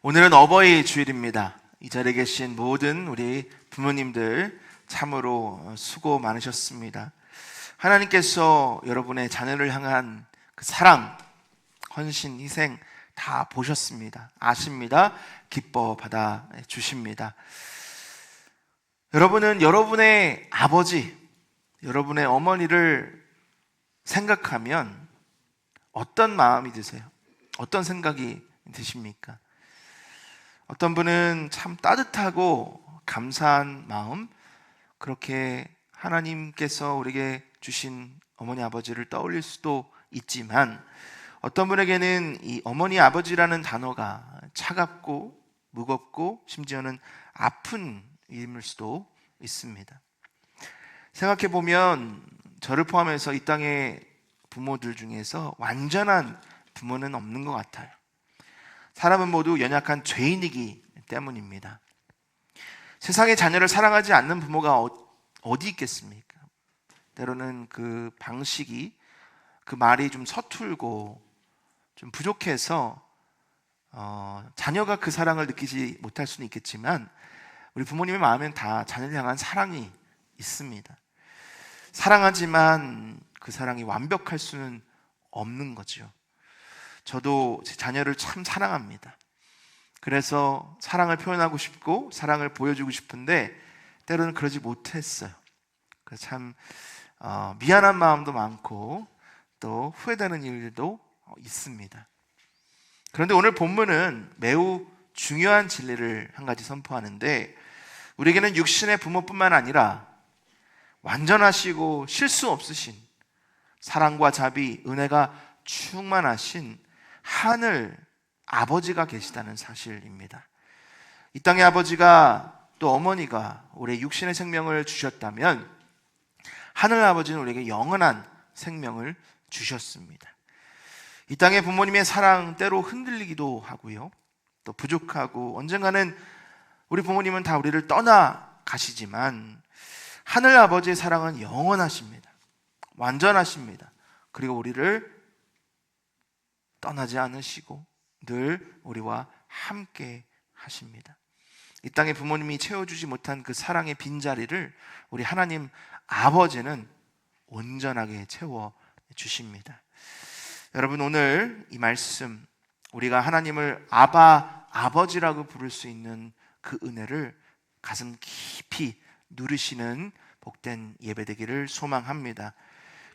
오늘은 어버이 주일입니다. 이 자리에 계신 모든 우리 부모님들 참으로 수고 많으셨습니다. 하나님께서 여러분의 자녀를 향한 그 사랑, 헌신, 희생 다 보셨습니다. 아십니다. 기뻐 받아 주십니다. 여러분은 여러분의 아버지, 여러분의 어머니를 생각하면 어떤 마음이 드세요? 어떤 생각이 드십니까? 어떤 분은 참 따뜻하고 감사한 마음, 그렇게 하나님께서 우리에게 주신 어머니 아버지를 떠올릴 수도 있지만, 어떤 분에게는 이 어머니 아버지라는 단어가 차갑고 무겁고 심지어는 아픈 이름일 수도 있습니다. 생각해 보면 저를 포함해서 이 땅의 부모들 중에서 완전한 부모는 없는 것 같아요. 사람은 모두 연약한 죄인이기 때문입니다. 세상의 자녀를 사랑하지 않는 부모가 어디 있겠습니까? 때로는 그 방식이, 그 말이 좀 서툴고 좀 부족해서 자녀가 그 사랑을 느끼지 못할 수는 있겠지만, 우리 부모님의 마음엔 다 자녀를 향한 사랑이 있습니다. 사랑하지만 그 사랑이 완벽할 수는 없는 거죠. 저도 제 자녀를 참 사랑합니다. 그래서 사랑을 표현하고 싶고 사랑을 보여주고 싶은데 때로는 그러지 못했어요. 그래서 참 미안한 마음도 많고 또 후회되는 일도 있습니다. 그런데 오늘 본문은 매우 중요한 진리를 한 가지 선포하는데, 우리에게는 육신의 부모뿐만 아니라 완전하시고 실수 없으신, 사랑과 자비, 은혜가 충만하신 하늘 아버지가 계시다는 사실입니다. 이 땅의 아버지가, 또 어머니가 우리의 육신의 생명을 주셨다면 하늘 아버지는 우리에게 영원한 생명을 주셨습니다. 이 땅의 부모님의 사랑 때로 흔들리기도 하고요, 또 부족하고, 언젠가는 우리 부모님은 다 우리를 떠나 가시지만 하늘 아버지의 사랑은 영원하십니다. 완전하십니다. 그리고 우리를 떠나지 않으시고 늘 우리와 함께 하십니다. 이 땅의 부모님이 채워주지 못한 그 사랑의 빈자리를 우리 하나님 아버지는 온전하게 채워주십니다. 여러분, 오늘 이 말씀, 우리가 하나님을 아바, 아버지라고 부를 수 있는 그 은혜를 가슴 깊이 누리시는 복된 예배되기를 소망합니다.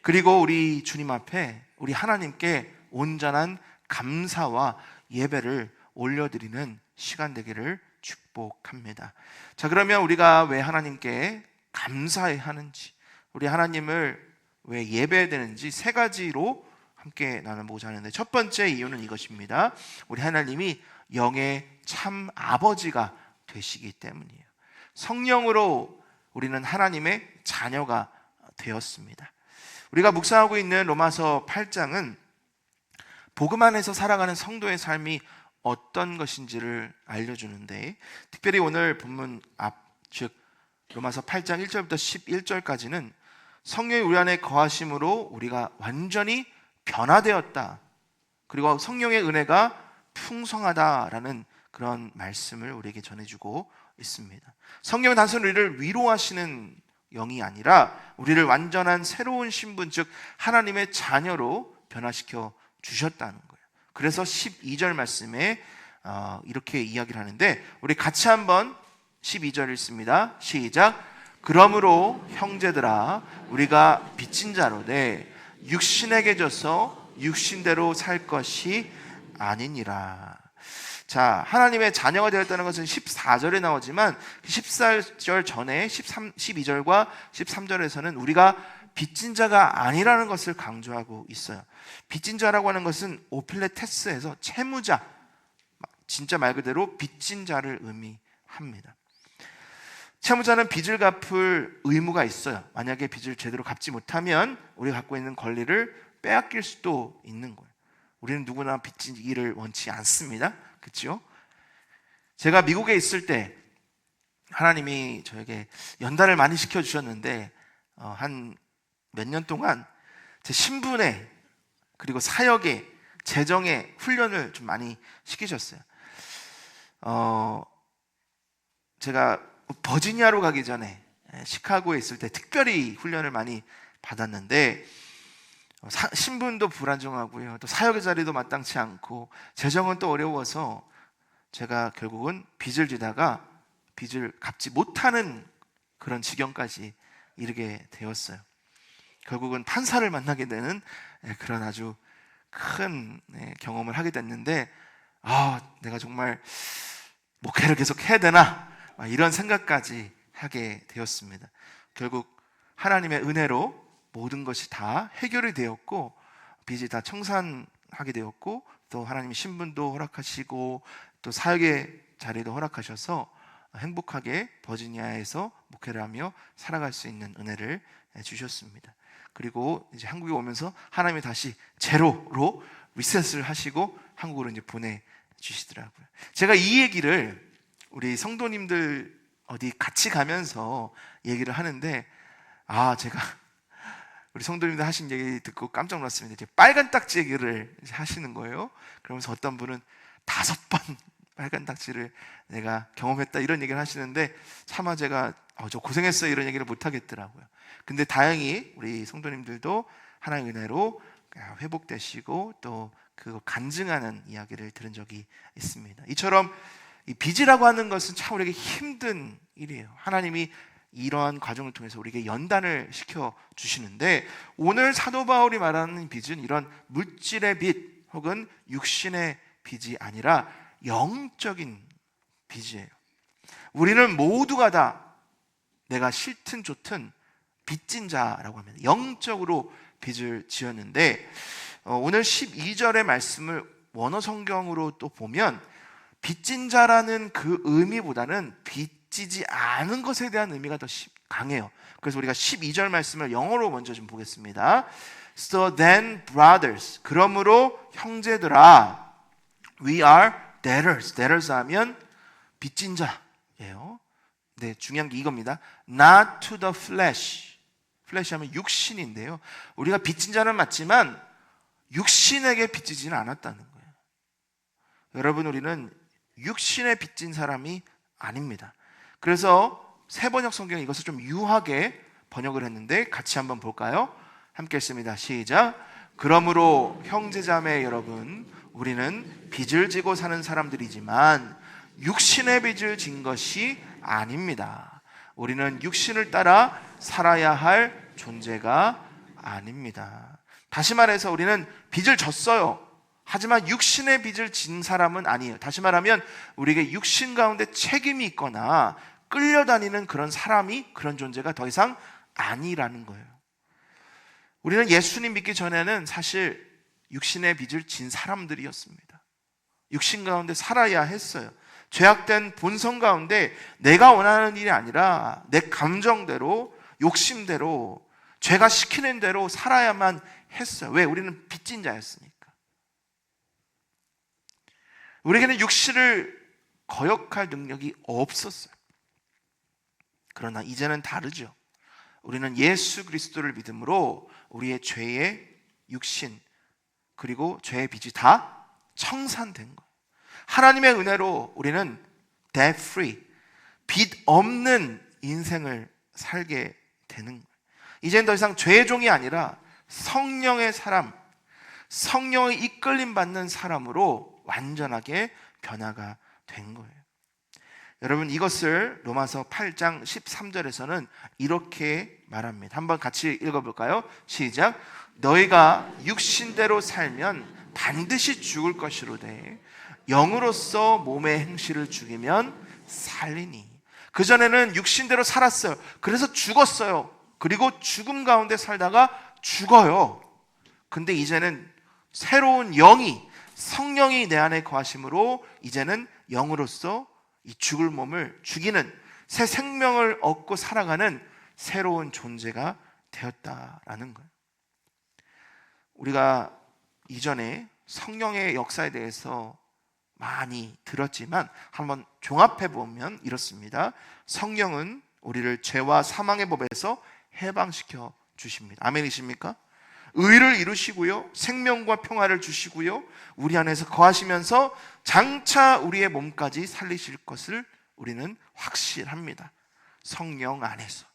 그리고 우리 주님 앞에 우리 하나님께 온전한 감사와 예배를 올려드리는 시간 되기를 축복합니다. 자, 그러면 우리가 왜 하나님께 감사해야 하는지, 우리 하나님을 왜 예배해야 되는지 세 가지로 함께 나눠보자 하는데, 첫 번째 이유는 이것입니다. 우리 하나님이 영의 참 아버지가 되시기 때문이에요. 성령으로 우리는 하나님의 자녀가 되었습니다. 우리가 묵상하고 있는 로마서 8장은 복음 안에서 살아가는 성도의 삶이 어떤 것인지를 알려주는데, 특별히 오늘 본문 앞, 즉 로마서 8장 1절부터 11절까지는 성령이 우리 안에 거하심으로 우리가 완전히 변화되었다, 그리고 성령의 은혜가 풍성하다라는 그런 말씀을 우리에게 전해주고 있습니다. 성령은 단순히 우리를 위로하시는 영이 아니라 우리를 완전한 새로운 신분, 즉 하나님의 자녀로 변화시켜 주셨다는 거예요. 그래서 12절 말씀에 이렇게 이야기를 하는데, 우리 같이 한번 12절 읽습니다. 시작. 그러므로 형제들아, 우리가 빚진 자로되 육신에게 져서 육신대로 살 것이 아니니라. 자, 하나님의 자녀가 되었다는 것은 14절에 나오지만 14절 전에 12절과 13절에서는 우리가 빚진 자가 아니라는 것을 강조하고 있어요. 빚진 자라고 하는 것은 오필레테스에서 채무자, 진짜 말 그대로 빚진 자를 의미합니다. 채무자는 빚을 갚을 의무가 있어요. 만약에 빚을 제대로 갚지 못하면 우리가 갖고 있는 권리를 빼앗길 수도 있는 거예요. 우리는 누구나 빚지기를 원치 않습니다. 그렇죠? 제가 미국에 있을 때 하나님이 저에게 연단을 많이 시켜주셨는데 한 몇 년 동안 제 신분에, 그리고 사역에, 재정에 훈련을 좀 많이 시키셨어요. 어, 제가 버지니아로 가기 전에 시카고에 있을 때 특별히 훈련을 많이 받았는데 신분도 불안정하고요, 또 사역의 자리도 마땅치 않고 재정은 또 어려워서 제가 결국은 빚을 지다가 빚을 갚지 못하는 그런 지경까지 이르게 되었어요. 결국은 판사를 만나게 되는 그런 아주 큰 경험을 하게 됐는데, 내가 정말 목회를 계속 해야 되나, 이런 생각까지 하게 되었습니다. 결국 하나님의 은혜로 모든 것이 다 해결이 되었고, 빚이 다 청산하게 되었고, 또 하나님이 신분도 허락하시고 또 사역의 자리도 허락하셔서 행복하게 버지니아에서 목회를 하며 살아갈 수 있는 은혜를 주셨습니다. 그리고 이제 한국에 오면서 하나님이 다시 제로로 리셋을 하시고 한국으로 이제 보내주시더라고요. 제가 이 얘기를 우리 성도님들 어디 같이 가면서 얘기를 하는데, 제가 우리 성도님들 하신 얘기 듣고 깜짝 놀랐습니다. 이제 빨간 딱지 얘기를 하시는 거예요. 그러면서 어떤 분은 5번 빨간 딱지를 내가 경험했다, 이런 얘기를 하시는데, 차마 제가 저 고생했어요 이런 얘기를 못 하겠더라고요. 근데 다행히 우리 성도님들도 하나님의 은혜로 회복되시고 또 그거 간증하는 이야기를 들은 적이 있습니다. 이처럼 이 빚이라고 하는 것은 참 우리에게 힘든 일이에요. 하나님이 이러한 과정을 통해서 우리에게 연단을 시켜 주시는데, 오늘 사도 바울이 말하는 빚은 이런 물질의 빚 혹은 육신의 빚이 아니라 영적인 빚이에요. 우리는 모두가 다 내가 싫든 좋든 빚진 자라고 합니다. 영적으로 빚을 지었는데, 오늘 12절의 말씀을 원어 성경으로 또 보면 빚진 자라는 그 의미보다는 빚지지 않은 것에 대한 의미가 더 강해요. 그래서 우리가 12절 말씀을 영어로 먼저 좀 보겠습니다. So then brothers, 그러므로 형제들아, we are debtors. debtors 하면 빚진 자예요. 네, 중요한 게 이겁니다. Not to the flesh. flesh 하면 육신인데요, 우리가 빚진 자는 맞지만 육신에게 빚지지는 않았다는 거예요. 여러분, 우리는 육신에 빚진 사람이 아닙니다. 그래서 세번역 성경이 이것을 좀 유하게 번역을 했는데 같이 한번 볼까요? 함께 읽습니다. 시작. 그러므로 형제자매 여러분, 우리는 빚을 지고 사는 사람들이지만 육신의 빚을 진 것이 아닙니다. 우리는 육신을 따라 살아야 할 존재가 아닙니다. 다시 말해서 우리는 빚을 졌어요. 하지만 육신의 빚을 진 사람은 아니에요. 다시 말하면 우리에게 육신 가운데 책임이 있거나 끌려다니는 그런 사람이, 그런 존재가 더 이상 아니라는 거예요. 우리는 예수님 믿기 전에는 사실 육신의 빚을 진 사람들이었습니다. 육신 가운데 살아야 했어요. 죄악된 본성 가운데 내가 원하는 일이 아니라 내 감정대로, 욕심대로, 죄가 시키는 대로 살아야만 했어요. 왜? 우리는 빚진 자였으니까. 우리에게는 육신을 거역할 능력이 없었어요. 그러나 이제는 다르죠. 우리는 예수 그리스도를 믿음으로 우리의 죄의 육신 그리고 죄의 빚이 다 청산된 거예요. 하나님의 은혜로 우리는 debt free, 빚 없는 인생을 살게 되는 거예요. 이제는 더 이상 죄의 종이 아니라 성령의 사람, 성령의 이끌림 받는 사람으로 완전하게 변화가 된 거예요. 여러분, 이것을 로마서 8장 13절에서는 이렇게 말합니다. 한번 같이 읽어볼까요? 시작. 너희가 육신대로 살면 반드시 죽을 것이로되 영으로서 몸의 행실을 죽이면 살리니. 그전에는 육신대로 살았어요. 그래서 죽었어요. 그리고 죽음 가운데 살다가 죽어요. 근데 이제는 새로운 영이, 성령이 내 안에 거하심으로 이제는 영으로서 이 죽을 몸을 죽이는 새 생명을 얻고 살아가는 새로운 존재가 되었다라는 거예요. 우리가 이전에 성령의 역사에 대해서 많이 들었지만 한번 종합해 보면 이렇습니다. 성령은 우리를 죄와 사망의 법에서 해방시켜 주십니다. 아멘이십니까? 의를 이루시고요, 생명과 평화를 주시고요, 우리 안에서 거하시면서 장차 우리의 몸까지 살리실 것을 우리는 확실합니다. 성령 안에서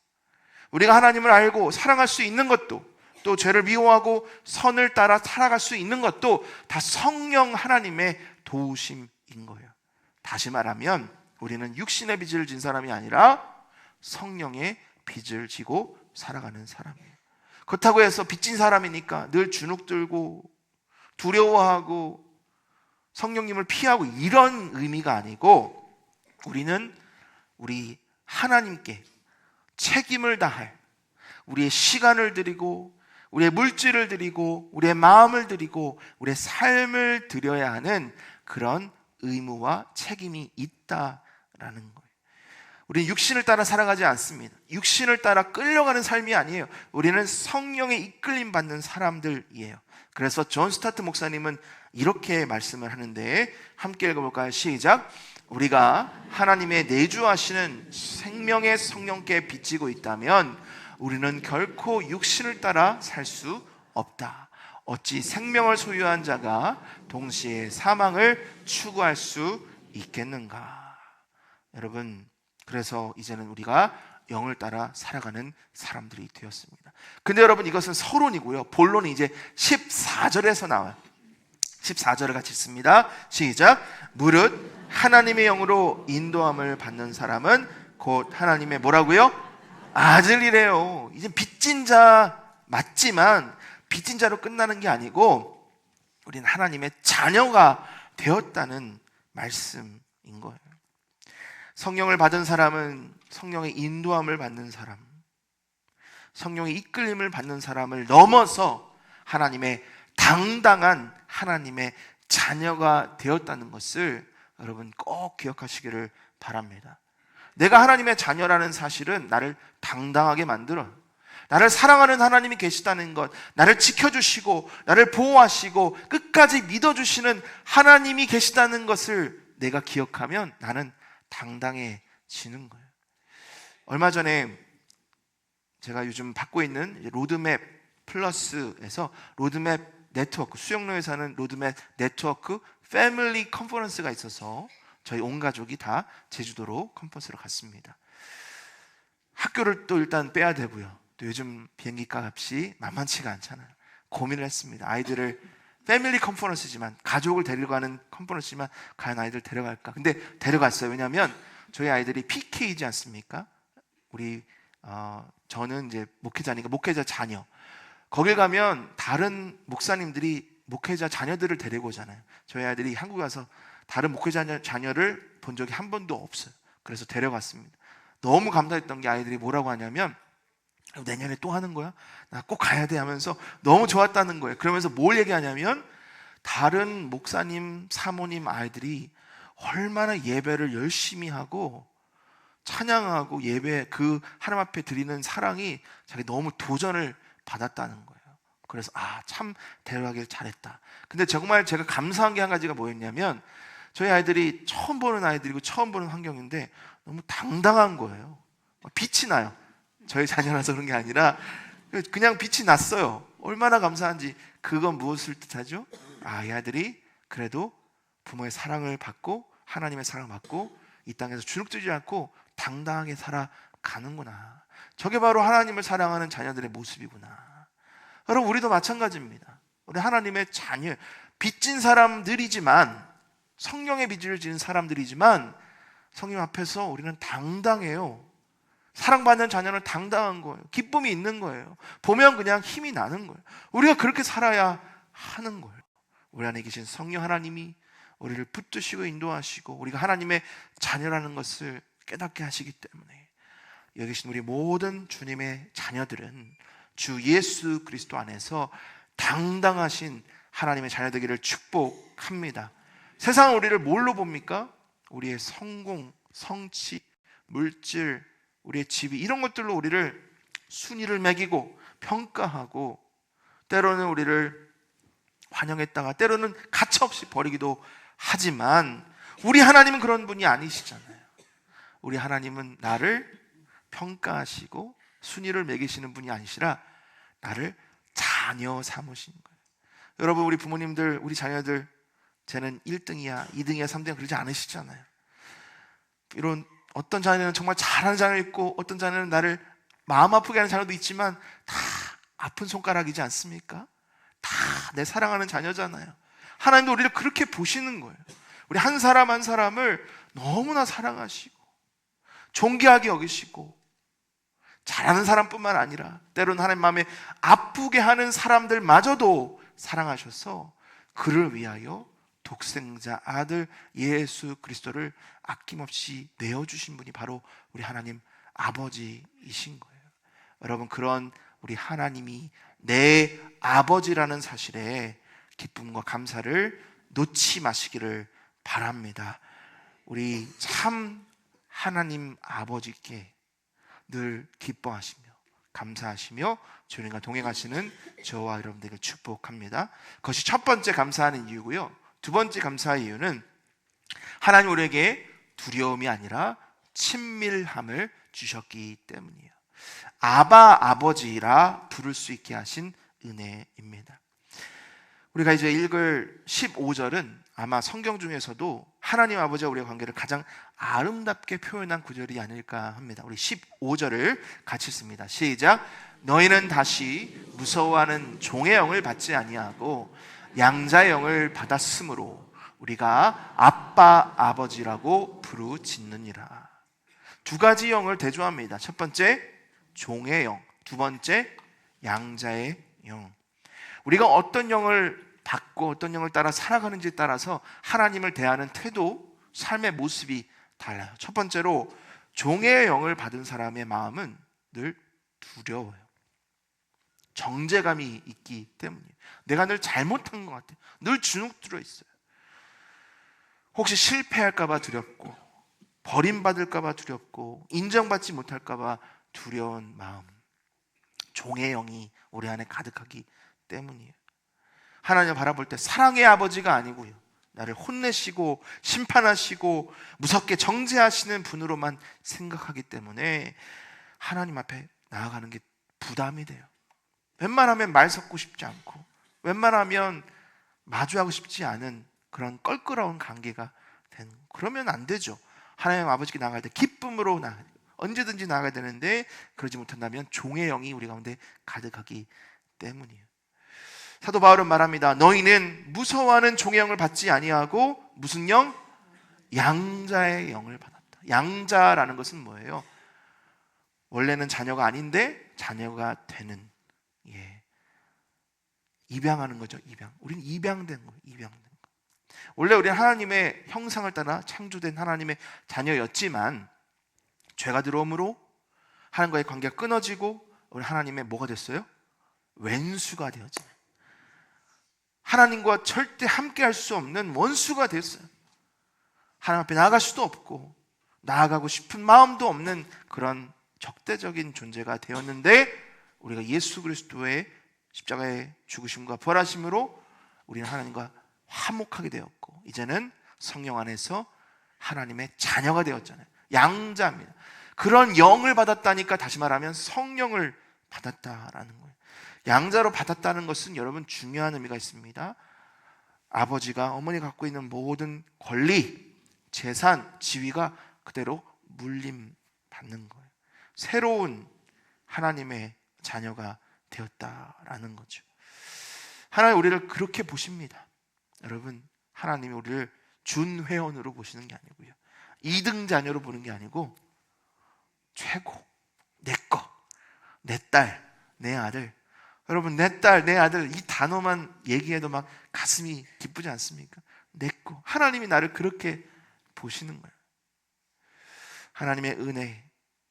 우리가 하나님을 알고 사랑할 수 있는 것도, 또 죄를 미워하고 선을 따라 살아갈 수 있는 것도 다 성령 하나님의 도우심인 거예요. 다시 말하면 우리는 육신의 빚을 진 사람이 아니라 성령의 빚을 지고 살아가는 사람이에요. 그렇다고 해서 빚진 사람이니까 늘 주눅들고 두려워하고 성령님을 피하고 이런 의미가 아니고, 우리는 우리 하나님께 책임을 다할, 우리의 시간을 드리고 우리의 물질을 드리고 우리의 마음을 드리고 우리의 삶을 드려야 하는 그런 의무와 책임이 있다라는 거예요. 우리는 육신을 따라 살아가지 않습니다. 육신을 따라 끌려가는 삶이 아니에요. 우리는 성령의 이끌림 받는 사람들이에요. 그래서 존 스타트 목사님은 이렇게 말씀을 하는데, 함께 읽어볼까요? 시작. 우리가 하나님의 내주하시는 생명의 성령께 빚지고 있다면 우리는 결코 육신을 따라 살 수 없다. 어찌 생명을 소유한 자가 동시에 사망을 추구할 수 있겠는가? 여러분, 그래서 이제는 우리가 영을 따라 살아가는 사람들이 되었습니다. 근데 여러분, 이것은 서론이고요, 본론이 이제 14절에서 나와요. 14절을 같이 읽습니다. 시작. 무릇 하나님의 영으로 인도함을 받는 사람은 곧 하나님의 뭐라고요? 아들이래요. 이제 빚진 자 맞지만 빚진 자로 끝나는 게 아니고 우리는 하나님의 자녀가 되었다는 말씀인 거예요. 성령을 받은 사람은 성령의 인도함을 받는 사람, 성령의 이끌림을 받는 사람을 넘어서 하나님의 당당한 하나님의 자녀가 되었다는 것을 여러분 꼭 기억하시기를 바랍니다. 내가 하나님의 자녀라는 사실은 나를 당당하게 만들어요. 나를 사랑하는 하나님이 계시다는 것, 나를 지켜주시고 나를 보호하시고 끝까지 믿어주시는 하나님이 계시다는 것을 내가 기억하면 나는 당당해지는 거예요. 얼마 전에 제가 요즘 받고 있는 로드맵 플러스에서 로드맵 네트워크, 수영로에 사는 로드맵 네트워크 패밀리 컨퍼런스가 있어서 저희 온 가족이 다 제주도로 컨퍼런스로 갔습니다. 학교를 또 일단 빼야 되고요, 또 요즘 비행기 값이 만만치가 않잖아요. 고민을 했습니다. 아이들을, 패밀리 컨퍼런스지만 가족을 데리고 가는 컨퍼런스지만 과연 아이들 데려갈까? 근데 데려갔어요. 왜냐하면 저희 아이들이 PK이지 않습니까? 저는 이제 목회자니까 목회자 자녀, 거길 가면 다른 목사님들이 목회자 자녀들을 데리고 오잖아요. 저희 아이들이 한국에 와서 다른 목회자 자녀를 본 적이 한 번도 없어요. 그래서 데려갔습니다. 너무 감사했던 게 아이들이 뭐라고 하냐면, 내년에 또 하는 거야? 나 꼭 가야 돼 하면서 너무 좋았다는 거예요. 그러면서 뭘 얘기하냐면, 다른 목사님, 사모님 아이들이 얼마나 예배를 열심히 하고 찬양하고 예배 그 하나님 앞에 드리는 사랑이 자기 너무 도전을 받았다는 거예요. 그래서 참 데려가길 잘했다. 근데 정말 제가 감사한 게 한 가지가 뭐였냐면, 저희 아이들이 처음 보는 아이들이고 처음 보는 환경인데 너무 당당한 거예요. 빛이 나요. 저희 자녀라서 그런 게 아니라 그냥 빛이 났어요. 얼마나 감사한지. 그건 무엇을 뜻하죠? 이 아이들이 그래도 부모의 사랑을 받고 하나님의 사랑을 받고 이 땅에서 주눅들지 않고 당당하게 살아가는구나. 저게 바로 하나님을 사랑하는 자녀들의 모습이구나. 여러분, 우리도 마찬가지입니다. 우리 하나님의 자녀, 빚진 사람들이지만, 성령의 빚을 지는 사람들이지만 성령 앞에서 우리는 당당해요. 사랑받는 자녀는 당당한 거예요. 기쁨이 있는 거예요. 보면 그냥 힘이 나는 거예요. 우리가 그렇게 살아야 하는 거예요. 우리 안에 계신 성령 하나님이 우리를 붙드시고 인도하시고 우리가 하나님의 자녀라는 것을 깨닫게 하시기 때문에 여기 계신 우리 모든 주님의 자녀들은 주 예수 그리스도 안에서 당당하신 하나님의 자녀 되기를 축복합니다. 세상은 우리를 뭘로 봅니까? 우리의 성공, 성취, 물질, 우리의 지위, 이런 것들로 우리를 순위를 매기고 평가하고 때로는 우리를 환영했다가 때로는 가차없이 버리기도 하지만 우리 하나님은 그런 분이 아니시잖아요. 우리 하나님은 나를 평가하시고 순위를 매기시는 분이 아니시라 나를 잘 자녀 삼으신 거예요. 여러분, 우리 부모님들, 우리 자녀들, 쟤는 1등이야, 2등이야, 3등이야 그러지 않으시잖아요. 이런 어떤 자녀는 정말 잘하는 자녀 있고, 어떤 자녀는 나를 마음 아프게 하는 자녀도 있지만 다 아픈 손가락이지 않습니까? 다 내 사랑하는 자녀잖아요. 하나님도 우리를 그렇게 보시는 거예요. 우리 한 사람 한 사람을 너무나 사랑하시고 존귀하게 여기시고, 잘하는 사람뿐만 아니라 때로는 하나님 마음에 아프게 하는 사람들마저도 사랑하셔서 그를 위하여 독생자 아들 예수 그리스도를 아낌없이 내어주신 분이 바로 우리 하나님 아버지이신 거예요. 여러분, 그런 우리 하나님이 내 아버지라는 사실에 기쁨과 감사를 놓지 마시기를 바랍니다. 우리 참 하나님 아버지께 늘 기뻐하시며 감사하시며 주님과 동행하시는 저와 여러분들에게 축복합니다. 그것이 첫 번째 감사하는 이유고요. 두 번째 감사의 이유는 하나님 우리에게 두려움이 아니라 친밀함을 주셨기 때문이에요. 아바 아버지라 부를 수 있게 하신 은혜입니다. 우리가 이제 읽을 15절은 아마 성경 중에서도 하나님 아버지와 우리의 관계를 가장 아름답게 표현한 구절이 아닐까 합니다. 우리 15절을 같이 씁니다. 시작. 너희는 다시 무서워하는 종의 영을 받지 아니하고 양자의 영을 받았으므로 우리가 아빠 아버지라고 부르짖느니라. 두 가지 영을 대조합니다. 첫 번째 종의 영, 두 번째 양자의 영. 우리가 어떤 영을 받고 어떤 영을 따라 살아가는지에 따라서 하나님을 대하는 태도, 삶의 모습이 달라요. 첫 번째로 종의 영을 받은 사람의 마음은 늘 두려워요. 정죄감이 있기 때문이에요. 내가 늘 잘못한 것 같아요. 늘 주눅 들어 있어요. 혹시 실패할까 봐 두렵고, 버림받을까 봐 두렵고, 인정받지 못할까 봐 두려운 마음, 종의 영이 우리 안에 가득하기 때문이에요. 하나님을 바라볼 때 사랑의 아버지가 아니고요, 나를 혼내시고 심판하시고 무섭게 정죄하시는 분으로만 생각하기 때문에 하나님 앞에 나아가는 게 부담이 돼요. 웬만하면 말 섞고 싶지 않고, 웬만하면 마주하고 싶지 않은 그런 껄끄러운 관계가 되는, 그러면 안 되죠. 하나님 아버지께 나아갈 때 기쁨으로 나아가야 돼요. 언제든지 나아가야 되는데 그러지 못한다면 종의 영이 우리 가운데 가득하기 때문이에요. 사도 바울은 말합니다. 너희는 무서워하는 종의 영을 받지 아니하고 무슨 영? 양자의 영을 받았다. 양자라는 것은 뭐예요? 원래는 자녀가 아닌데 자녀가 되는, 입양하는 거죠. 입양. 우리는 입양된 거예요. 입양된 거. 원래 우리는 하나님의 형상을 따라 창조된 하나님의 자녀였지만 죄가 들어옴으로 하나님과의 관계가 끊어지고 우리 하나님의 뭐가 됐어요? 왼수가 되었잖아요. 하나님과 절대 함께 할 수 없는 원수가 됐어요. 하나님 앞에 나아갈 수도 없고 나아가고 싶은 마음도 없는 그런 적대적인 존재가 되었는데, 우리가 예수 그리스도의 십자가의 죽으심과 부활하심으로 우리는 하나님과 화목하게 되었고, 이제는 성령 안에서 하나님의 자녀가 되었잖아요. 양자입니다. 그런 영을 받았다니까, 다시 말하면 성령을 받았다라는 거예요. 양자로 받았다는 것은 여러분 중요한 의미가 있습니다. 아버지가 어머니가 갖고 있는 모든 권리, 재산, 지위가 그대로 물림받는 거예요. 새로운 하나님의 자녀가 되었다라는 거죠. 하나님 우리를 그렇게 보십니다. 여러분, 하나님이 우리를 준회원으로 보시는 게 아니고요, 2등 자녀로 보는 게 아니고 최고, 내 거, 내 딸, 내 아들. 여러분, 내 딸, 내 아들 이 단어만 얘기해도 막 가슴이 기쁘지 않습니까? 내 거. 하나님이 나를 그렇게 보시는 거예요. 하나님의 은혜,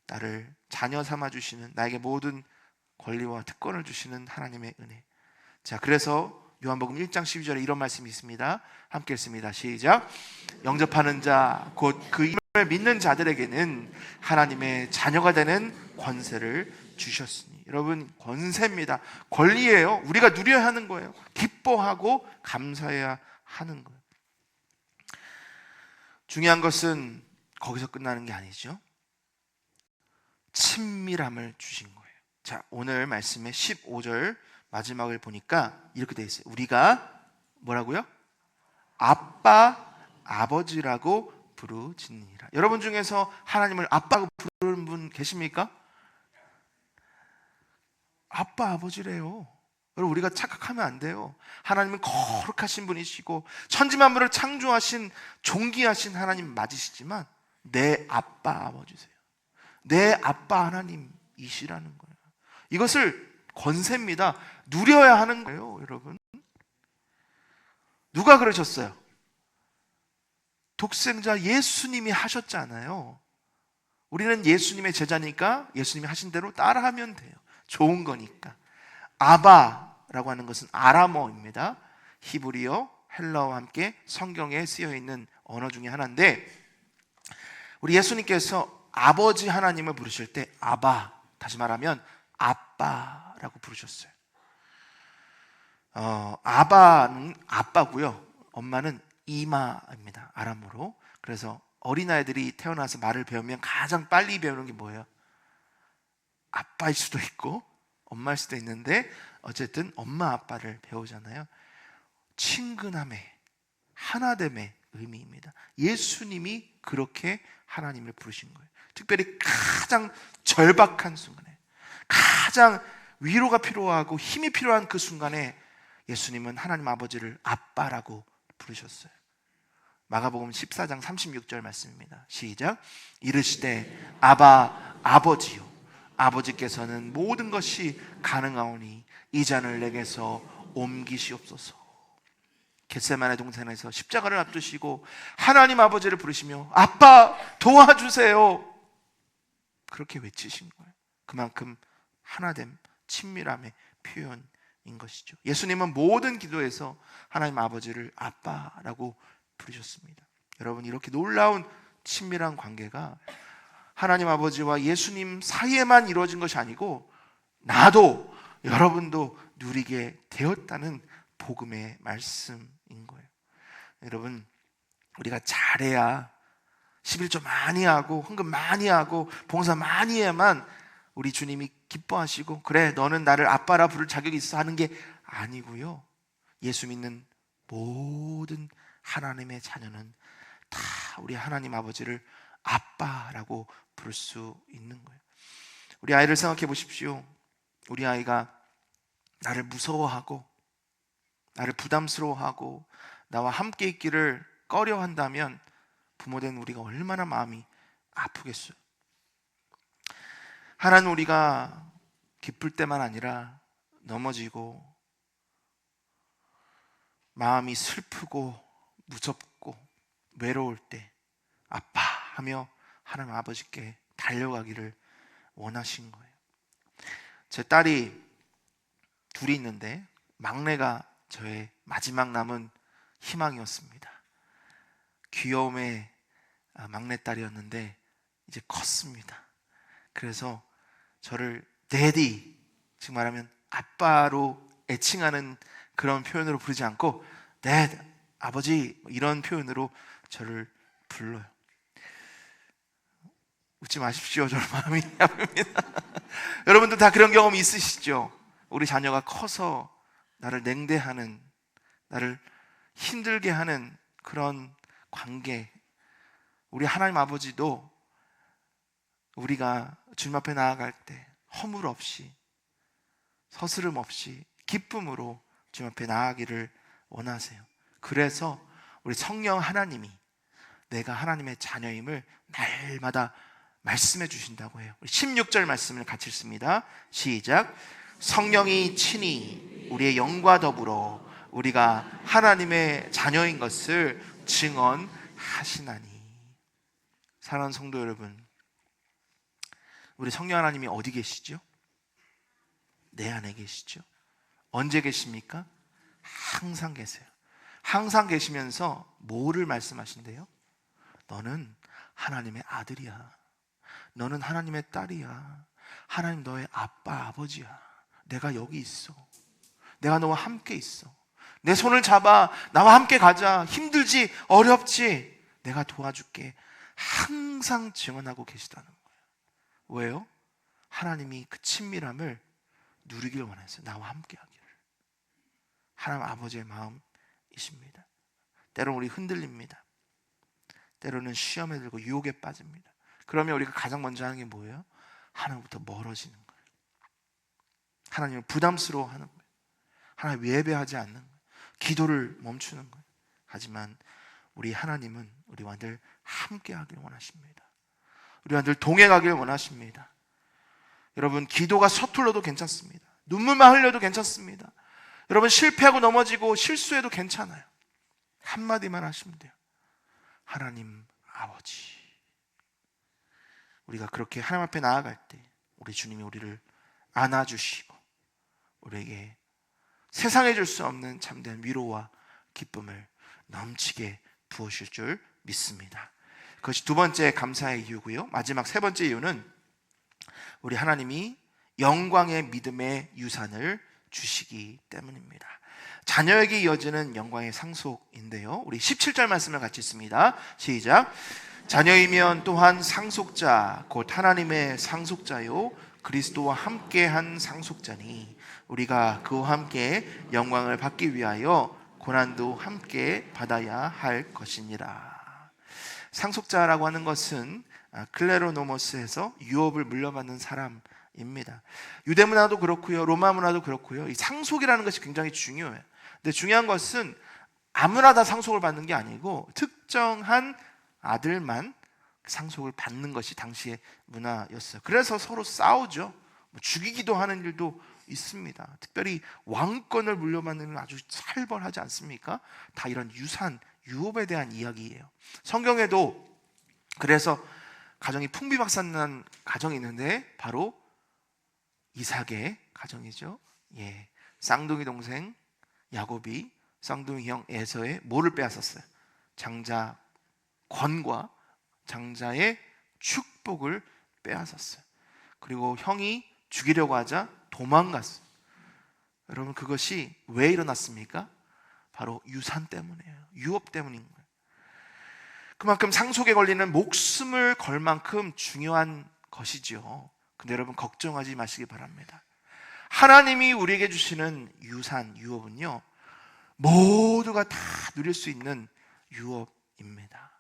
나를 자녀 삼아주시는, 나에게 모든 권리와 특권을 주시는 하나님의 은혜. 자, 그래서 요한복음 1장 12절에 이런 말씀이 있습니다. 함께 읽습니다. 시작. 영접하는 자, 곧 그 이름을 믿는 자들에게는 하나님의 자녀가 되는 권세를 주셨으니. 여러분, 권세입니다. 권리예요. 우리가 누려야 하는 거예요. 기뻐하고 감사해야 하는 거예요. 중요한 것은 거기서 끝나는 게 아니죠. 친밀함을 주신 거예요. 자, 오늘 말씀의 15절 마지막을 보니까 이렇게 돼 있어요. 우리가 뭐라고요? 아빠, 아버지라고 부르짖느니라. 여러분 중에서 하나님을 아빠고 부르는 분 계십니까? 아빠, 아버지래요. 여러분, 우리가 착각하면 안 돼요. 하나님은 거룩하신 분이시고 천지만물을 창조하신 존귀하신 하나님 맞으시지만 내 아빠, 아버지세요. 내 아빠 하나님이시라는 거예요. 이것을 권세입니다. 누려야 하는 거예요, 여러분. 누가 그러셨어요? 독생자 예수님이 하셨잖아요. 우리는 예수님의 제자니까 예수님이 하신 대로 따라하면 돼요. 좋은 거니까. 아바라고 하는 것은 아람어입니다. 히브리어, 헬라어와 함께 성경에 쓰여 있는 언어 중에 하나인데, 우리 예수님께서 아버지 하나님을 부르실 때 아바, 다시 말하면 아빠라고 부르셨어요. 아바는 아빠고요. 엄마는 이마입니다. 아람어로. 그래서 어린아이들이 태어나서 말을 배우면 가장 빨리 배우는 게 뭐예요? 아빠일 수도 있고 엄마일 수도 있는데 어쨌든 엄마 아빠를 배우잖아요. 친근함의, 하나됨의 의미입니다. 예수님이 그렇게 하나님을 부르신 거예요. 특별히 가장 절박한 순간에, 가장 위로가 필요하고 힘이 필요한 그 순간에 예수님은 하나님 아버지를 아빠라고 부르셨어요. 마가복음 14장 36절 말씀입니다. 시작. 이르시되 아바 아버지요, 아버지께서는 모든 것이 가능하오니 이 잔을 내게서 옮기시옵소서. 겟세마네 동산에서 십자가를 앞두시고 하나님 아버지를 부르시며 아빠 도와주세요, 그렇게 외치신 거예요. 그만큼 하나됨, 친밀함의 표현인 것이죠. 예수님은 모든 기도에서 하나님 아버지를 아빠라고 부르셨습니다. 여러분, 이렇게 놀라운 친밀한 관계가 하나님 아버지와 예수님 사이에만 이루어진 것이 아니고 나도 여러분도 누리게 되었다는 복음의 말씀인 거예요. 여러분, 우리가 잘해야 11조 많이 하고 헌금 많이 하고 봉사 많이 해야만 우리 주님이 기뻐하시고 그래 너는 나를 아빠라 부를 자격이 있어 하는 게 아니고요. 예수 믿는 모든 하나님의 자녀는 다 우리 하나님 아버지를 아빠라고 부를 수 있는 거예요. 우리 아이를 생각해 보십시오. 우리 아이가 나를 무서워하고 나를 부담스러워하고 나와 함께 있기를 꺼려한다면 부모된 우리가 얼마나 마음이 아프겠어요. 하나는 우리가 기쁠 때만 아니라 넘어지고 마음이 슬프고 무섭고 외로울 때 아빠 하며 하나님 아버지께 달려가기를 원하신 거예요. 제 딸이 둘이 있는데 막내가 저의 마지막 남은 희망이었습니다. 귀여움의 막내딸이었는데 이제 컸습니다. 그래서 저를 데디, 즉 말하면 아빠로 애칭하는 그런 표현으로 부르지 않고 데드, 아버지 이런 표현으로 저를 불러요. 웃지 마십시오. 저는 마음이 아픕니다. 여러분들 다 그런 경험 있으시죠? 우리 자녀가 커서 나를 냉대하는, 나를 힘들게 하는 그런 관계. 우리 하나님 아버지도 우리가 주님 앞에 나아갈 때 허물 없이 서스름 없이 기쁨으로 주님 앞에 나아가기를 원하세요. 그래서 우리 성령 하나님이 내가 하나님의 자녀임을 날마다 말씀해 주신다고 해요. 16절 말씀을 같이 읽습니다. 시작. 성령이 친히 우리의 영과 더불어 우리가 하나님의 자녀인 것을 증언하시나니. 사랑하는 성도 여러분, 우리 성령 하나님이 어디 계시죠? 내 안에 계시죠? 언제 계십니까? 항상 계세요. 항상 계시면서 뭐를 말씀하신대요? 너는 하나님의 아들이야. 너는 하나님의 딸이야. 하나님 너의 아빠, 아버지야. 내가 여기 있어. 내가 너와 함께 있어. 내 손을 잡아 나와 함께 가자. 힘들지, 어렵지, 내가 도와줄게. 항상 증언하고 계시다는 거예요. 왜요? 하나님이 그 친밀함을 누리길 원해서 나와 함께 하기를. 하나님 아버지의 마음이십니다. 때로는 우리 흔들립니다. 때로는 시험에 들고 유혹에 빠집니다. 그러면 우리가 가장 먼저 하는 게 뭐예요? 하나님부터 멀어지는 거예요. 하나님을 부담스러워하는 거예요. 하나님 예배하지 않는 거예요. 기도를 멈추는 거예요. 하지만 우리 하나님은 우리와 늘 함께 하길 원하십니다. 우리와 늘 동행하길 원하십니다. 여러분, 기도가 서툴러도 괜찮습니다. 눈물만 흘려도 괜찮습니다. 여러분, 실패하고 넘어지고 실수해도 괜찮아요. 한마디만 하시면 돼요. 하나님 아버지. 우리가 그렇게 하나님 앞에 나아갈 때 우리 주님이 우리를 안아주시고 우리에게 세상에 줄 수 없는 참된 위로와 기쁨을 넘치게 부으실 줄 믿습니다. 그것이 두 번째 감사의 이유고요. 마지막 세 번째 이유는 우리 하나님이 영광의 믿음의 유산을 주시기 때문입니다. 자녀에게 이어지는 영광의 상속인데요. 우리 17절 말씀을 같이 읽습니다. 시작. 자녀이면 또한 상속자 곧 하나님의 상속자요 그리스도와 함께한 상속자니 우리가 그와 함께 영광을 받기 위하여 고난도 함께 받아야 할 것이니라. 상속자라고 하는 것은 클레로노모스에서 유업을 물려받는 사람입니다. 유대 문화도 그렇고요, 로마 문화도 그렇고요. 이 상속이라는 것이 굉장히 중요해요. 근데 중요한 것은 아무나 다 상속을 받는 게 아니고 특정한 아들만 상속을 받는 것이 당시의 문화였어요. 그래서 서로 싸우죠. 죽이기도 하는 일도 있습니다. 특별히 왕권을 물려받는 건 아주 살벌하지 않습니까? 다 이런 유산, 유업에 대한 이야기예요. 성경에도 그래서 가정이 풍비박산난 가정이 있는데 바로 이삭의 가정이죠. 예, 쌍둥이 동생 야곱이 쌍둥이 형 에서의 뭐를 빼앗았어요? 장자 권과 장자의 축복을 빼앗았어요. 그리고 형이 죽이려고 하자 도망갔어요. 여러분, 그것이 왜 일어났습니까? 바로 유산 때문이에요. 유업 때문인 거예요. 그만큼 상속에 걸리는 목숨을 걸 만큼 중요한 것이죠. 근데 여러분, 걱정하지 마시기 바랍니다. 하나님이 우리에게 주시는 유산, 유업은요, 모두가 다 누릴 수 있는 유업입니다.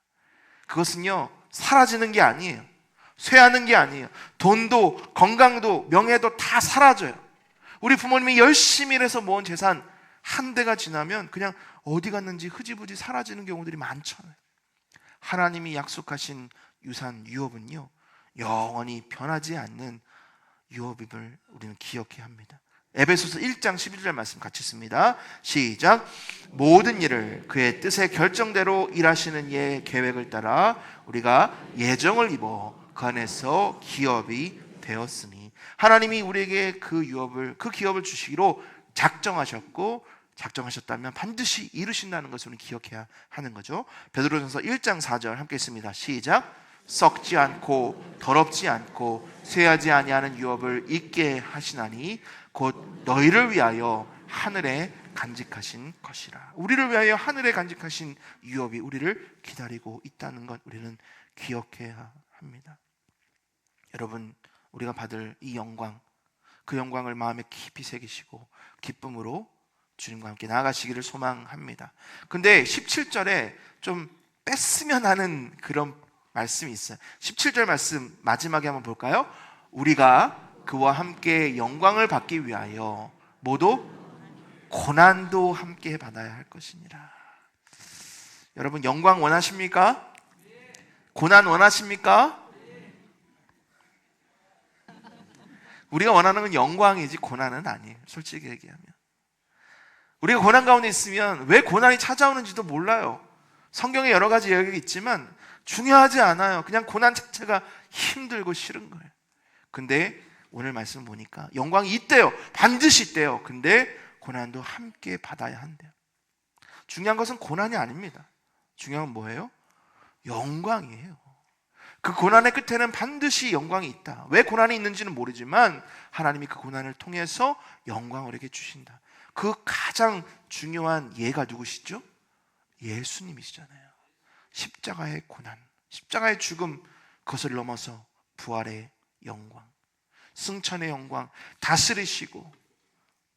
그것은요, 사라지는 게 아니에요. 쇠하는 게 아니에요. 돈도 건강도 명예도 다 사라져요. 우리 부모님이 열심히 일해서 모은 재산 한 대가 지나면 그냥 어디 갔는지 흐지부지 사라지는 경우들이 많잖아요. 하나님이 약속하신 유산, 유업은요, 영원히 변하지 않는 유업임을 우리는 기억해야 합니다. 에베소서 1장 11절 말씀 같이 읽습니다. 시작. 모든 일을 그의 뜻의 결정대로 일하시는 이의 계획을 따라 우리가 예정을 입어 그 안에서 기업이 되었으니 하나님이 우리에게 그 기업을 주시기로 작정하셨고 작정하셨다면 반드시 이루신다는 것을 우리는 기억해야 하는 거죠. 베드로전서 1장 4절 함께 읽습니다. 시작. 썩지 않고 더럽지 않고 쇠하지 아니하는 유업을 있게 하시나니 곧 너희를 위하여 하늘에 간직하신 것이라. 우리를 위하여 하늘에 간직하신 유업이 우리를 기다리고 있다는 것 우리는 기억해야 합니다. 여러분, 우리가 받을 이 영광, 그 영광을 마음에 깊이 새기시고 기쁨으로 주님과 함께 나아가시기를 소망합니다. 근데 17절에 좀 뺐으면 하는 그런 말씀이 있어요. 17절 말씀 마지막에 한번 볼까요? 우리가 그와 함께 영광을 받기 위하여 모두 고난도 함께 받아야 할 것이니라. 여러분, 영광 원하십니까? 고난 원하십니까? 우리가 원하는 건 영광이지 고난은 아니에요. 솔직히 얘기하면 우리가 고난 가운데 있으면 왜 고난이 찾아오는지도 몰라요. 성경에 여러 가지 이야기가 있지만 중요하지 않아요. 그냥 고난 자체가 힘들고 싫은 거예요. 근데 오늘 말씀 보니까 영광이 있대요. 반드시 있대요. 근데 고난도 함께 받아야 한대요. 중요한 것은 고난이 아닙니다. 중요한 건 뭐예요? 영광이에요. 그 고난의 끝에는 반드시 영광이 있다. 왜 고난이 있는지는 모르지만 하나님이 그 고난을 통해서 영광을 우리에게 주신다. 그 가장 중요한 예가 누구시죠? 예수님이시잖아요. 십자가의 고난, 십자가의 죽음, 그것을 넘어서 부활의 영광, 승천의 영광, 다스리시고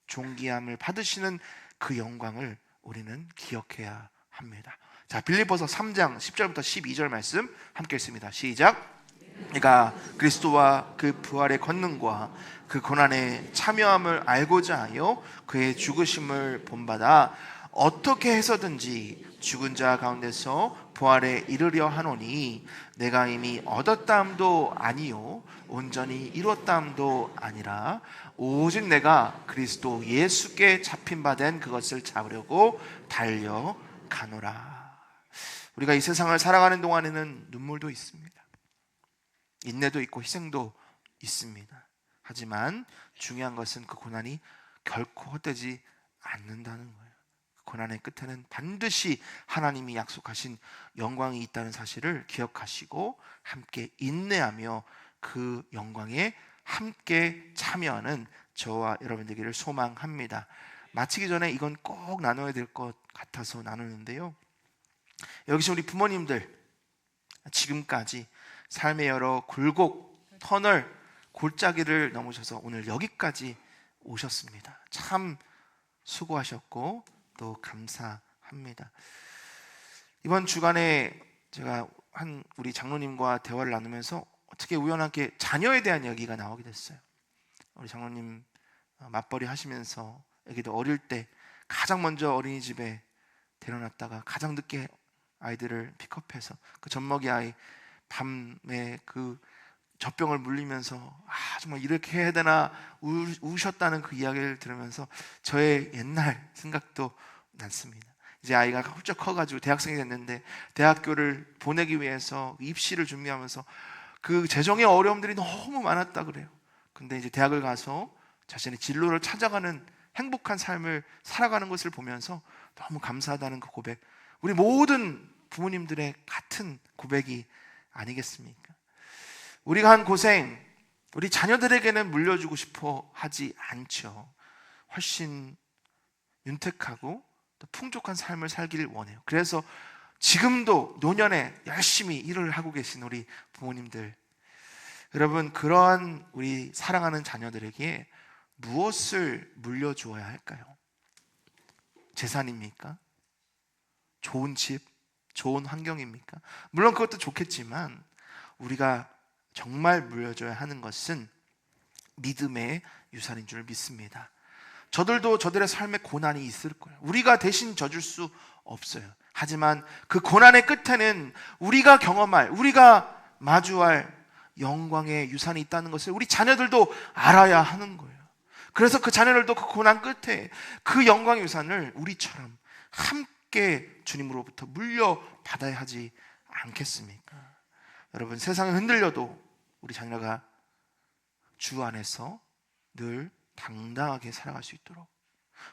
존귀함을 받으시는 그 영광을 우리는 기억해야 합니다. 자, 빌립보서 3장 10절부터 12절 말씀 함께 읽습니다. 시작. 그러니까 그리스도와 그 부활의 권능과 그 고난의 참여함을 알고자 하여 그의 죽으심을 본받아 어떻게 해서든지 죽은 자 가운데서 부활에 이르려 하노니 내가 이미 얻었다함도 아니요 온전히 이뤘다함도 아니라 오직 내가 그리스도 예수께 잡힌 바 된 그것을 잡으려고 달려가노라. 우리가 이 세상을 살아가는 동안에는 눈물도 있습니다. 인내도 있고 희생도 있습니다. 하지만 중요한 것은 그 고난이 결코 헛되지 않는다는 거예요. 그 고난의 끝에는 반드시 하나님이 약속하신 영광이 있다는 사실을 기억하시고 함께 인내하며 그 영광에 함께 참여하는 저와 여러분 되기를 소망합니다. 마치기 전에 이건 꼭 나눠야 될 것 같아서 나누는데요, 여기서 우리 부모님들 지금까지 삶의 여러 굴곡, 터널, 골짜기를 넘으셔서 오늘 여기까지 오셨습니다. 참 수고하셨고 또 감사합니다. 이번 주간에 제가 우리 장로님과 대화를 나누면서 어떻게 우연하게 자녀에 대한 이야기가 나오게 됐어요. 우리 장로님 맞벌이 하시면서 애기도 어릴 때 가장 먼저 어린이집에 데려놨다가 가장 늦게 아이들을 픽업해서 그 젖먹이 아이 밤에 그 젖병을 물리면서 정말 이렇게 해야 되나 우셨다는 그 이야기를 들으면서 저의 옛날 생각도 났습니다. 이제 아이가 훌쩍 커가지고 대학생이 됐는데 대학교를 보내기 위해서 입시를 준비하면서 그 재정의 어려움들이 너무 많았다 그래요. 근데 이제 대학을 가서 자신의 진로를 찾아가는 행복한 삶을 살아가는 것을 보면서 너무 감사하다는 그 고백, 우리 모든 부모님들의 같은 고백이 아니겠습니까? 우리가 한 고생 우리 자녀들에게는 물려주고 싶어 하지 않죠. 훨씬 윤택하고 또 풍족한 삶을 살기를 원해요. 그래서 지금도 노년에 열심히 일을 하고 계신 우리 부모님들, 여러분, 그러한 우리 사랑하는 자녀들에게 무엇을 물려주어야 할까요? 재산입니까? 좋은 집, 좋은 환경입니까? 물론 그것도 좋겠지만 우리가 정말 물려줘야 하는 것은 믿음의 유산인 줄 믿습니다. 저들도 저들의 삶에 고난이 있을 거예요. 우리가 대신 져줄 수 없어요. 하지만 그 고난의 끝에는 우리가 경험할, 우리가 마주할 영광의 유산이 있다는 것을 우리 자녀들도 알아야 하는 거예요. 그래서 그 자녀들도 그 고난 끝에 그 영광의 유산을 우리처럼 함께 주님으로부터 물려받아야 하지 않겠습니까? 여러분, 세상이 흔들려도 우리 자녀가 주 안에서 늘 당당하게 살아갈 수 있도록,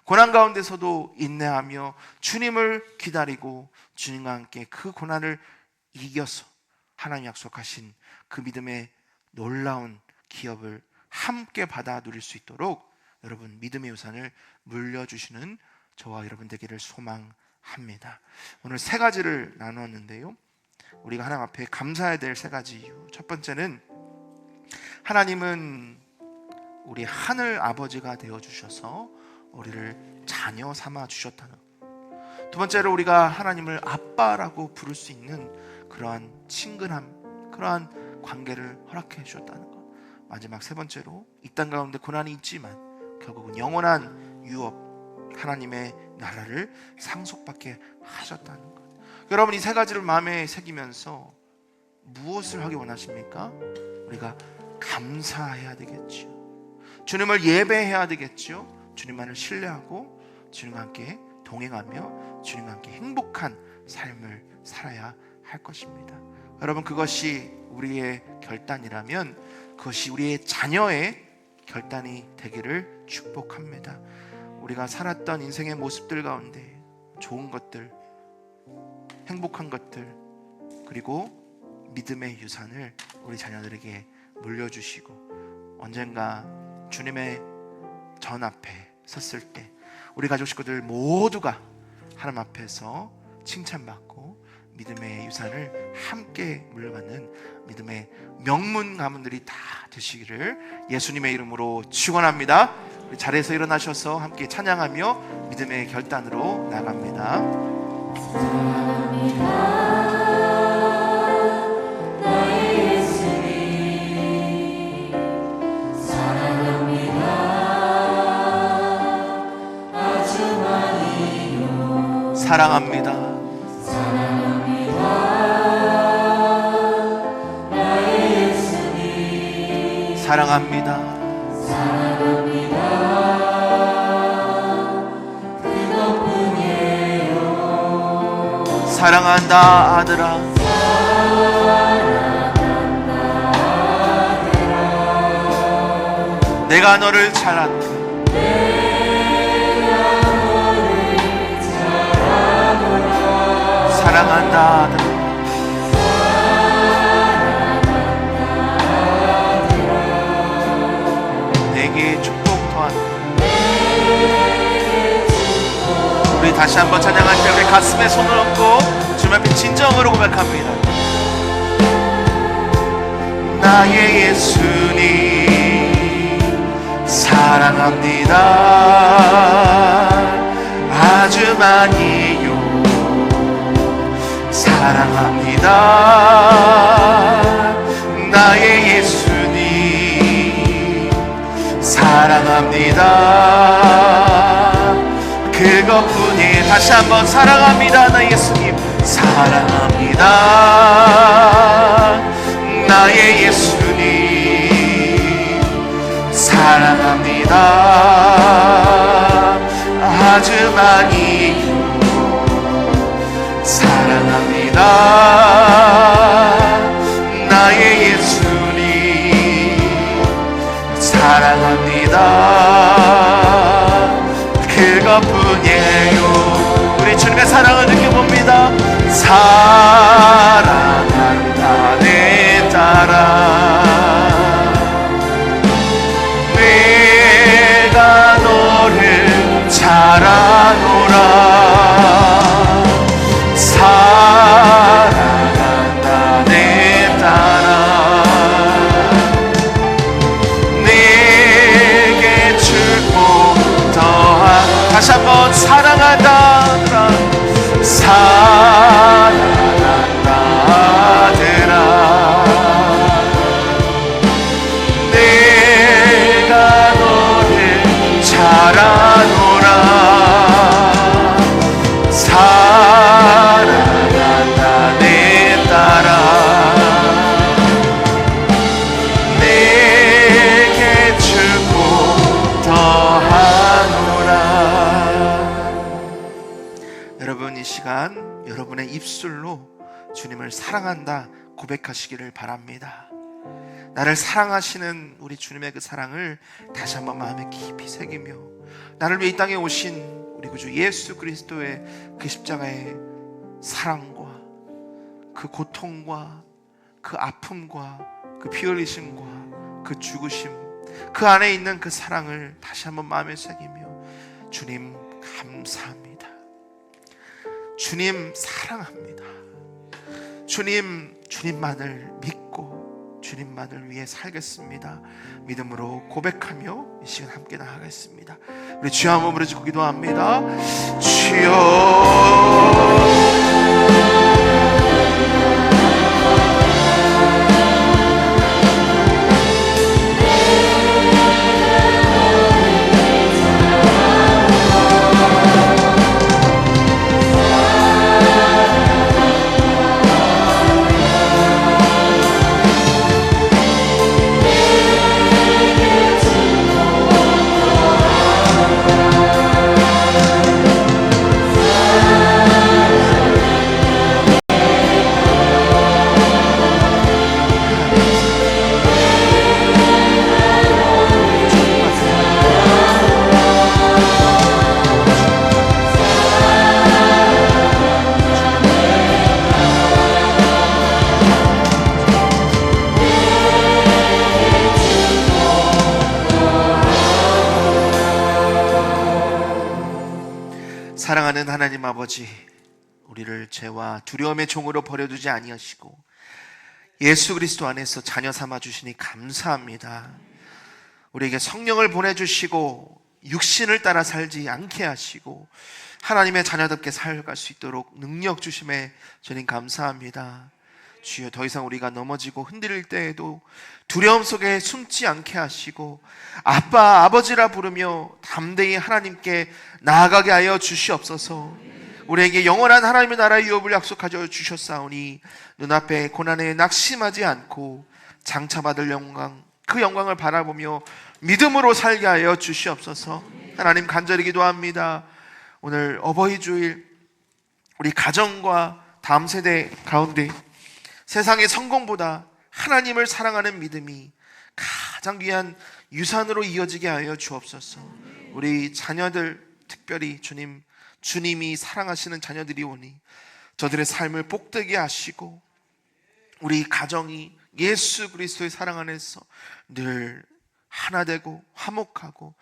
고난 가운데서도 인내하며 주님을 기다리고 주님과 함께 그 고난을 이겨서 하나님 약속하신 그 믿음의 놀라운 기업을 함께 받아 누릴 수 있도록 여러분 믿음의 유산을 물려주시는 저와 여러분 되기를 소망합니다. 오늘 세 가지를 나누었는데요, 우리가 하나님 앞에 감사해야 될 세 가지 이유. 첫 번째는 하나님은 우리 하늘 아버지가 되어주셔서 우리를 자녀 삼아 주셨다는 것. 두 번째로 우리가 하나님을 아빠라고 부를 수 있는 그러한 친근함, 그러한 관계를 허락해 주셨다는 것. 마지막 세 번째로 이 땅 가운데 고난이 있지만 결국은 영원한 유업, 하나님의 나라를 상속받게 하셨다는 것. 여러분, 이 세 가지를 마음에 새기면서 무엇을 하기 원하십니까? 우리가 감사해야 되겠죠. 주님을 예배해야 되겠죠. 주님만을 신뢰하고 주님과 함께 동행하며 주님과 함께 행복한 삶을 살아야 할 것입니다. 여러분, 그것이 우리의 결단이라면 그것이 우리의 자녀의 결단이 되기를 축복합니다. 우리가 살았던 인생의 모습들 가운데 좋은 것들, 행복한 것들, 그리고 믿음의 유산을 우리 자녀들에게 물려주시고 언젠가 주님의 전 앞에 섰을 때 우리 가족 식구들 모두가 하나님 앞에서 칭찬받고 믿음의 유산을 함께 물려받는 믿음의 명문 가문들이 다 되시기를 예수님의 이름으로 축원합니다. 우리 자리에서 일어나셔서 함께 찬양하며 믿음의 결단으로 나갑니다. 사랑합니다. 사랑합니다. 사랑한다 아들아. 내가 너를 잘 안다. 사랑한다 아들아. 내게 축복 더한다. 우리 다시 한번 찬양할 때 우리 가슴에 손을 얹고 주님 앞에 진정으로 고백합니다. 나의 예수님 사랑합니다. 아주 많이요. 사랑합니다. 나의 예수님 사랑합니다. 그것뿐이에요. 다시 한번 사랑합니다. 나의 예수님 사랑합니다. 나의 예수님 사랑합니다. 아주 많이 사랑합니다. 나의 예수님 사랑합니다. 그것뿐이에요. 우리 주님의 사랑을 느껴봅니다. 사랑한다 내 딸아. 내가 너를 잘 아노라. 사랑한다 내 딸아. 내게 축복 더한. 다시 한번 사랑한다 사랑한다 아들아. 내가 너를 잘 아노라. 사랑한다 내 딸아. 내게 축복 더하노라. 여러분, 이 시간 여러분의 입술로 주님을 사랑한다 고백하시기를 바랍니다. 나를 사랑하시는 우리 주님의 그 사랑을 다시 한번 마음에 깊이 새기며 나를 위해 이 땅에 오신 우리 구주 예수 그리스도의 그 십자가의 사랑과 그 고통과 그 아픔과 그 피 흘리심과 그 죽으심, 그 안에 있는 그 사랑을 다시 한번 마음에 새기며 주님 감사합니다. 주님 사랑합니다. 주님만을 믿고 주님만을 위해 살겠습니다. 믿음으로 고백하며 이 시간 함께 나가겠습니다. 우리 주여 한번 부르짖고 기도합니다. 주여. 사랑하는 하나님 아버지, 우리를 죄와 두려움의 종으로 버려두지 아니하시고 예수 그리스도 안에서 자녀 삼아 주시니 감사합니다. 우리에게 성령을 보내주시고 육신을 따라 살지 않게 하시고 하나님의 자녀답게 살아갈 수 있도록 능력 주심에 주님 감사합니다. 주여, 더 이상 우리가 넘어지고 흔들릴 때에도 두려움 속에 숨지 않게 하시고 아빠, 아버지라 부르며 담대히 하나님께 나아가게 하여 주시옵소서. 우리에게 영원한 하나님의 나라의 유업을 약속하여 주셨사오니 눈앞에 고난에 낙심하지 않고 장차받을 영광, 그 영광을 바라보며 믿음으로 살게 하여 주시옵소서. 하나님, 간절히 기도합니다. 오늘 어버이 주일 우리 가정과 다음 세대 가운데 세상의 성공보다 하나님을 사랑하는 믿음이 가장 귀한 유산으로 이어지게 하여 주옵소서. 우리 자녀들, 특별히 주님이 사랑하시는 자녀들이 오니 저들의 삶을 복되게 하시고 우리 가정이 예수 그리스도의 사랑 안에서 늘 하나 되고 화목하고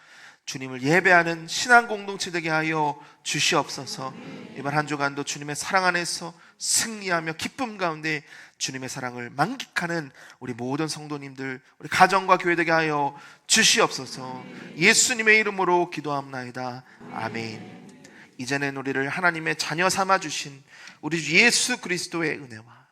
주님을 예배하는 신앙 공동체 되게 하여 주시옵소서. 이번 한 주간도 주님의 사랑 안에서 승리하며 기쁨 가운데 주님의 사랑을 만끽하는 우리 모든 성도님들, 우리 가정과 교회 되게 하여 주시옵소서. 예수님의 이름으로 기도합나이다. 아멘. 이제는 우리를 하나님의 자녀 삼아 주신 우리 주 예수 그리스도의 은혜와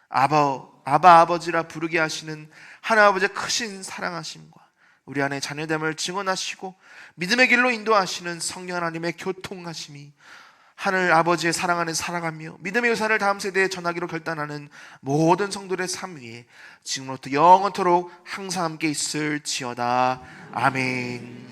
아바 아버지라 부르게 하시는 하나아버지의 크신 사랑하심과 우리 안에 자녀됨을 증언하시고 믿음의 길로 인도하시는 성령 하나님의 교통하심이 하늘 아버지의 사랑 안에 살아가며 믿음의 유산을 다음 세대에 전하기로 결단하는 모든 성도들의 삶 위에 지금부터 영원토록 항상 함께 있을지어다. 아멘.